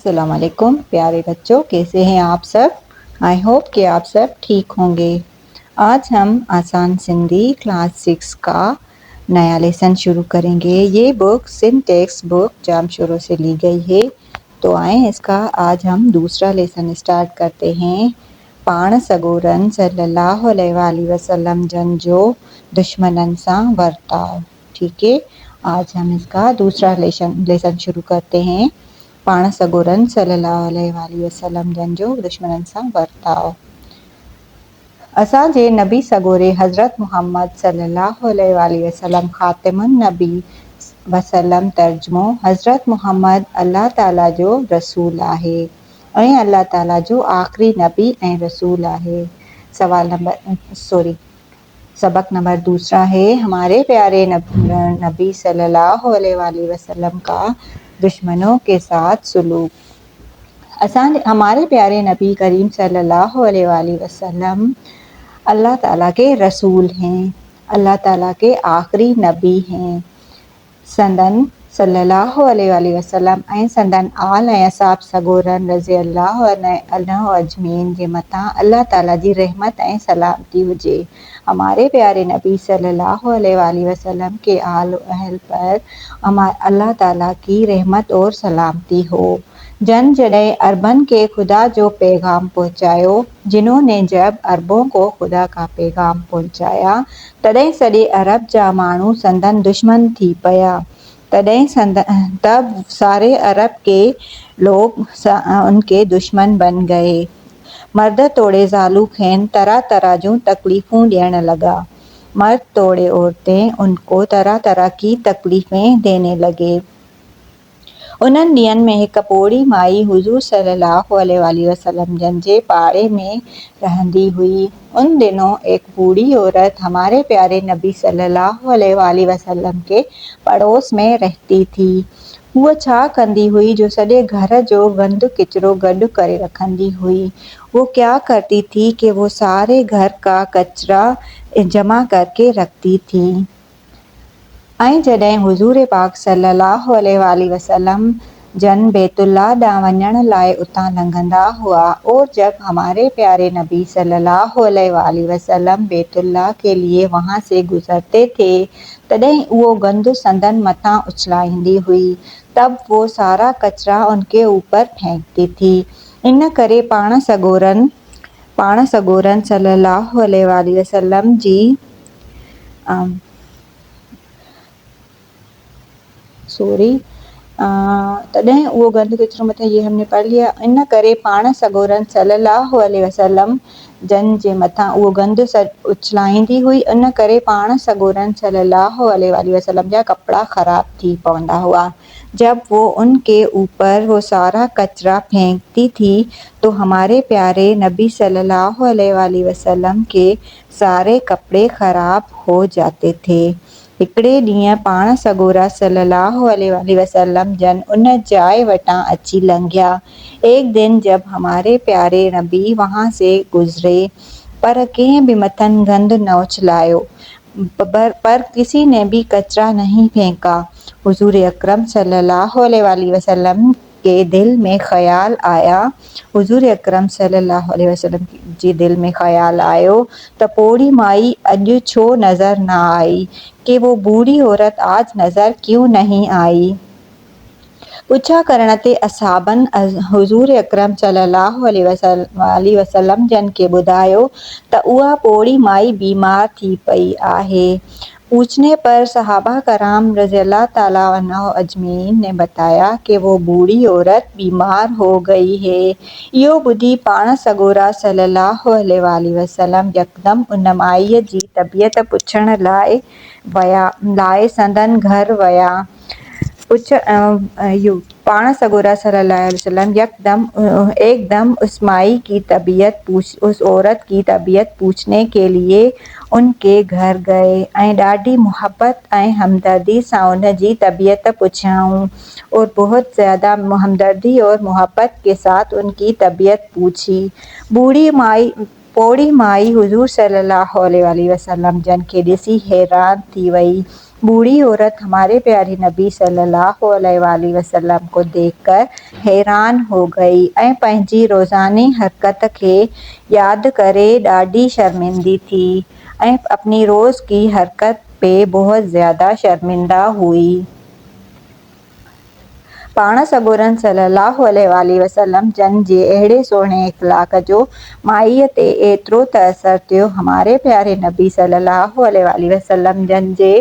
अस्सलाम वालेकुम प्यारे बच्चों, कैसे हैं आप सब। आई होप कि आप सब ठीक होंगे। आज हम आसान सिंधी क्लास 6 का नया लेसन शुरू करेंगे। ये बुक सिंटेक्स बुक जाम शुरू से ली गई है। तो आए इसका आज हम दूसरा लेसन स्टार्ट करते हैं। पाण सगोरन सल्लल्लाहु अलैहि वसल्लम जन जो दुश्मनन सां वर्ताव। ठीक है, आज हम इसका दूसरा लेसन शुरू करते हैं। पाण सगोरन सल्लल्लाहु अलैहि वसल्लम जन जो दुश्मनन सां वर्ताव। असांजे नबी सगोरे हज़रत मुहम्मद सल्लल्लाहु अलैहि वसल्लम ख़ातिमुन नबी वसल्लम तर्जुमो हज़रत मुहम्मद अल्लाह ताला जो रसूल आहे ऐं अल्लाह ताला जो आखिरी नबी ऐं रसूल आहे। सबक नंबर दूसरा है हमारे प्यारे नबी सल्लल्लाहु अलैहि वसल्लम का दुश्मनों के साथ सलूक। हमारे प्यारे नबी करीम सल्लल्लाहु अलैहि वसल्लम अल्लाह ताला के रसूल हैं, अल्लाह ताला के आखिरी नबी हैं। संदन सल्लल्लाहु अलैहि वसल्लम ऐं संदन आल ऐं असाब सगोरन रज़ी अल्लाह अन्हु अजमीन जे मथां अल्लाह ताला जी रहमत ऐं सलामती हुजे। हमारे प्यारे नबी सल्लल्लाहु अलैहि वसल्लम के आल अहल पर अल्लाह ताला की रहमत और सलामती हो। जॾहिं अरबन के खुदा जो पैगाम पहुँचायो, जिन्होंने जब अरबों को खुदा का पैगाम पहुँचाया, तॾहिं सॼे अरब जा माण्हू संदन दुश्मन थी पिया। तब सारे अरब के लोग उनके दुश्मन बन गए। मर्द तोड़े ज़ालू खेन तरह तरह जूं तकलीफ़ूं ॾियण लगा। मर्द तोड़े औरतें उनको तरह तरह की तकलीफ़ें देने लगे। उन्हनि ॾींहनि में हिकु पोड़ी माई हुज़ूर सल्लल्लाहु अलैहि वसल्लम जन जे पाड़े में रहंदी हुई। उन दिनों एक बूढ़ी औरत हमारे प्यारे नबी सल्लल्लाहु अलैहि वसल्लम के पड़ोस में रहती थी। वो छा कंदी हुई जो सॼे घर जो गंद किचरो गॾु करे रखंदी हुई। वो क्या करती थी कि वो सारे घर का कचरा जमा करके रखती थी। ऐं जॾहिं हुज़ूर पाक सल्लल्लाहु अलैहि वसल्लम जन बैतुल्लाह ॾांहुं वञण लाइ उतां लंघंदा हुआ और जब हमारे प्यारे नबी सल्लल्लाहु अलैहि वसल्लम बैतुल्लाह के लिए वहाँ से गुजरते थे, तॾहिं उहो गंद संदन मथां उछलाईंदी हुई। तब वो सारा कचरा उनके ऊपर फेंकती थी। इन करे पाण सगोरन सल्लल्लाहु अलैहि वसल्लम जी तॾहिं उहो गंद किचरो मथां ये हमने पढ़ लिया। इन करे पाण सगोरन सल्लल्लाहु अलैहि वसल्लम जन जे मथां उहो गंद उछलाईंदी हुई। इन करे पाण सगोरन सल्लल्लाहु अलैहि वसल्लम जा कपिड़ा ख़राब थी पवंदा हुआ। जब वो उनके ऊपर वो सारा कचरा फेंकती थी तो हमारे प्यारे नबी सल्लल्लाहु अलैहि वसल्लम के सारे कपड़े ख़राब हो जाते थे। हिकिड़े ॾींहुं पाण सगोरा सल्लल्लाहु अलैहि वसल्लम जन उन जाइ वटां अची लंघिया। एक दिन जब हमारे प्यारे नबी वहाँ से गुजरे पर कंहिं भी मथन गंद न उछलायो, पर किसी ने भी कचरा नहीं फेंका। हुजूर अकरम सल्लल्लाहु अलैहि वसल्लम के दिल में ख्याल आया। हुजूर अकरम सल्लल्लाहु अलैहि वसल्लम जी दिल में ख्याल आयो त पोड़ी माई अॼु छो नज़र न आई, कि वो बूढ़ी औरत आज नज़र क्यों नहीं आई। पुछा करण ते असहाबन हुजूर अकरम सल्लल्लाहु अलैहि वसल्लम जन के ॿुधायो त उहा पोड़ी माई बीमार थी पई आहे। पूछने पर सहाबा कराम रज़ियल्लाहु ताला अन्हु अजमीन ने बताया कि वो बूढ़ी औरत बीमार हो गई है। इहो ॿुधी पाण सगोरा सल्लल्लाहु अलैहि वसल्लम यकदम उन माईअ जी तबियत पुछण लाइ संदन घर विया। पाण सगोरा सल्लल्लाहु अलैहि वसल्लम एकदम उस औरत की तबीयत पूछने के लिए उनके घर गए ऐं ॾाढी मोहब्बत ऐं हमदर्दी सां उन जी तबीयत पुछियाऊं और बहुत ज़्यादा हमदर्दी और मोहब्बत के साथ उनकी तबीयत पूछी। पोड़ी माई हुजूर सल्लल्लाहु अलैहि वसल्लम जन खे ॾिसी हैरान थी वई बूढ़ी औरत हमारे प्यारे नबी सल्लल्लाहु अलैहि वसल्लम को देखकर हैरान हो गई ऐं पंहिंजी रोज़ानी हरकत खे यादि करे ॾाढी शर्मिंदी थी ऐं अपनी रोज़ की हरकत पे बहुत ज़्यादा शर्मिंदा हुई। पाण सॻोरन सल्लल्लाहु अलैहि वसल्लम जन जे अहिड़े सुहिणे इख़लाक़ जो माईअ ते एतिरो त असरु थियो। हमारे प्यारे नबी सल्लल्लाहु अलैहि वसल्लम जन जे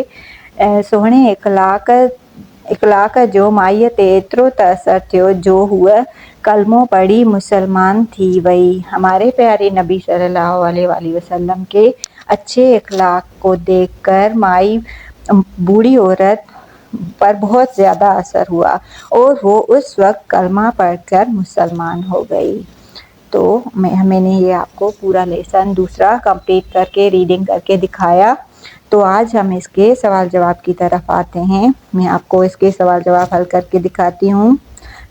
सुहिणे इख़लाक़ जो माईअ ते एतिरो त असरु थियो जो हूअ कलमो पढ़ी मुसलमान थी वई। हमारे प्यारे नबी सल्लल्लाहु अलैहि वसल्लम के अच्छे इख़लाक़ को देखकर माई बूढ़ी औरत पर बहुत ज़्यादा असर हुआ और वो उस वक्त कलमा पढ़कर मुसलमान हो गई। तो मैंने ये आपको पूरा लेसन दूसरा कंप्लीट करके रीडिंग करके दिखाया। तो आज हम इसके सवाल जवाब की तरफ आते हैं। मैं आपको इसके सवाल जवाब हल करके दिखाती हूँ।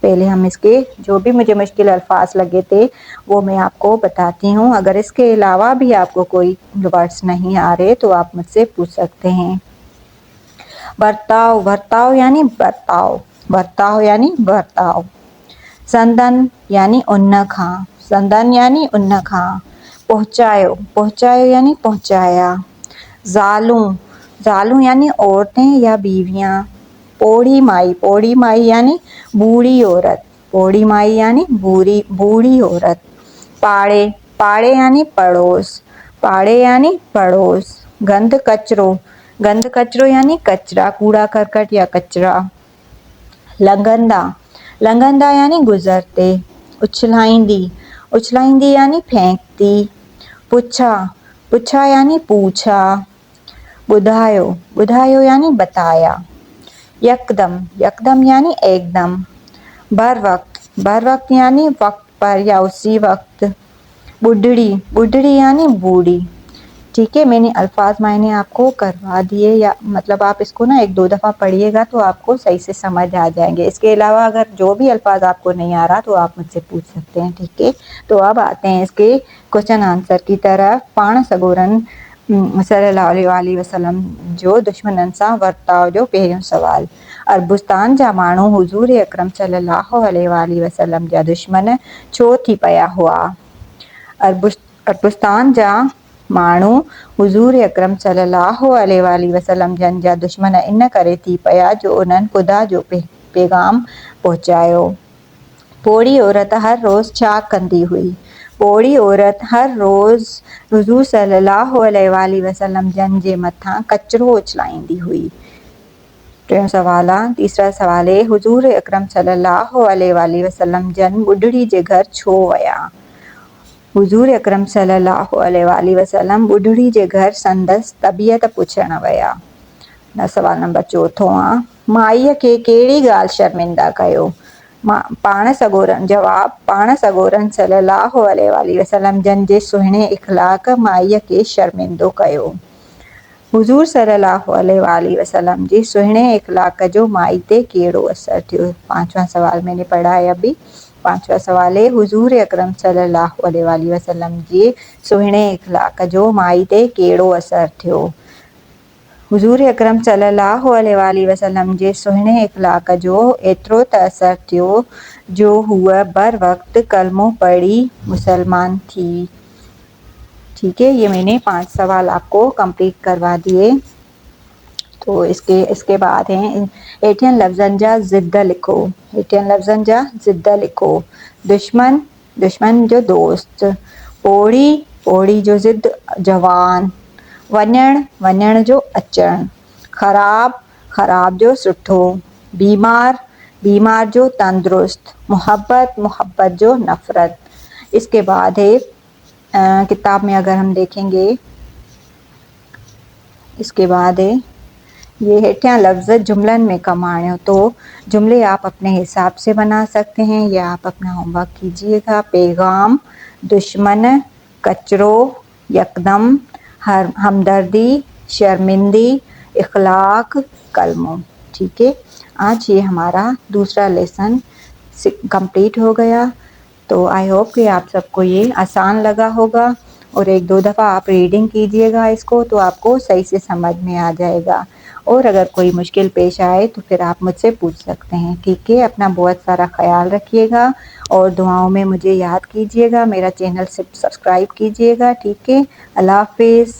पहले हम इसके जो भी मुझे मुश्किल अल्फाज लगे थे वो मैं आपको बताती हूँ। अगर इसके अलावा भी आपको कोई वर्ड्स नहीं आ रहे तो आप मुझसे पूछ सकते हैं। बर्ताव, बर्ताव यानी बर्ताव, बर्ताव यानी बर्ताव। संदन यानी उन खां, संदन यानी उन खां। पहुँचायो, पहुँचायो यानी पहुँचाया। ज़ालूं, ज़ालूं यानी औरतें या बीवियाँ। पोड़ी माई यानी बूढ़ी औरत, पोड़ी माई यानी बूढ़ी औरत। पाड़े, पाड़े यानी पड़ोस, पाड़े यानी पड़ोस। गंद कचरो, गंद कचरो यानी कचरा, कूड़ा करकट या कचरा। लंघंदा, लंघंदा यानी गुजरते। उछलाईंदी, उछलाईंदी यानी फेंकती। पुछा, पुछा यानी पूछा। बुधायो, बुधायो यानी बताया। यकदम, यकदम यानी एकदम। बर वक्त, बर वक्त यानी वक्त पर या उसी वक्त। बुढ़ड़ी, बुढ़ड़ी यानी बूढ़ी। ठीक है, मैंने अल्फाज मायने आपको करवा दिए, या मतलब आप इसको ना एक दो दफ़ा पढ़िएगा तो आपको सही से समझ आ जाएंगे। इसके अलावा अगर जो भी अल्फाज आपको नहीं आ रहा तो आप मुझसे पूछ सकते हैं। ठीक है, तो अब आते हैं इसके क्वेश्चन आंसर की तरफ। पाण सॻोरन सल्लल्लाहु अलैहि वसल्लम जो दुश्मननि सां वर्ताव जो पहिरियों सवाल। अरबुस्तान जा माण्हू हुज़ूर अकरम सल्लल्लाहु अलैहि वसल्लम जा दुश्मन छो थी पिया हुआ? अरबुस्तान जा माण्हू हुज़ूर अकरम सल्लल्लाहु अलैहि वसल्लम जन जा दुश्मन इन करे थी पिया जो उन्हनि ख़ुदा जो पैगाम पहुचायो। पोड़ी औरत हर रोज़ छा कंदी हुई? पोड़ी औरत हर रोज़ हुज़ूर सल्लल्लाहु अलैहि वसल्लम जन जे मथां कचिरो उछलाईंदी हुई। टियों सवाल आहे, तीसरा सवाल है, हुज़ूर अकरम सल्लल्लाहु अलैहि वसल्लम जन ॿुढड़ी जे घर छो विया? हुज़ूर अकरम सल्लल्लाहु अलैहि वसल्लम ॿुढड़ी जे घर संदसि तबियत पुछण विया। सवाल नंबर चौथों आहे, माईअ खे कहिड़ी ॻाल्हि शर्मिंदा कयो? पाण सॻोरन जवाब, पाण सॻोरन सल्लल्लाहु अलैहि वसल्लम जन जे सुहिणे इख़लाक़ माईअ खे शर्मिंदो कयो। हुज़ूर सल्लल्लाहु अलैहि वसल्लम जे सुहिणे इख़लाक़ जो माई ते कहिड़ो असरु थियो? पांचवा सवाल मैंने पढ़ा है अभी। पांचवा सवाल है, हुज़ूर अकरम सल्लल्लाहु अलैहि वसल्लम जे सुहिणे इख़लाक़ जो माई ते कहिड़ो असरु थियो? हुज़ूर अकरम सल्लल्लाहु अलैहि वसल्लम जे सुहिणे इख़लाक़ जो एतिरो त असरु थियो जो हूअ बर वक्त कलमो पढ़ी मुसलमान थी। ठीक है, ये मैंने 5 सवाल आपको कंप्लीट करवा दिए। तो इसके बाद हैं हेठियन लफ़्ज़नि जा ज़िद लिखो। हेठियन लफ़्ज़नि जा ज़िद लिखो। दुश्मन, दुश्मन जो दोस्त। पोड़ी, पोड़ी जो ज़िद जवान। वञण, वञण जो अचण। ख़राब, ख़राब जो सुठो। बीमार, बीमार जो तंदुरुस्त। मोहब्बत, मोहब्बत जो नफ़रत। इसके बाद है किताब में अगर हम देखेंगे, इसके बाद है ये हेठियां लफ्ज़ जुमलन में कम आणियो। तो जुमले आप अपने हिसाब से बना सकते हैं या आप अपना होमवर्क कीजिएगा। पैगाम, दुश्मन, कचरो, यकदम, हमदर्दी, शर्मिंदी, इख़लाक़, कलमो। ठीक है, आज ये हमारा दूसरा लेसन कंप्लीट हो गया। तो आई होप कि आप सबको ये आसान लगा होगा और एक दो दफ़ा आप रीडिंग कीजिएगा इसको तो आपको सही से समझ में आ जाएगा। और अगर कोई मुश्किल पेश आए तो फिर आप मुझसे पूछ सकते हैं। ठीक है, अपना बहुत सारा ख्याल रखिएगा और दुआओं में मुझे याद कीजिएगा, मेरा चैनल सब्सक्राइब कीजिएगा। ठीक है, अल्लाह हाफिज़।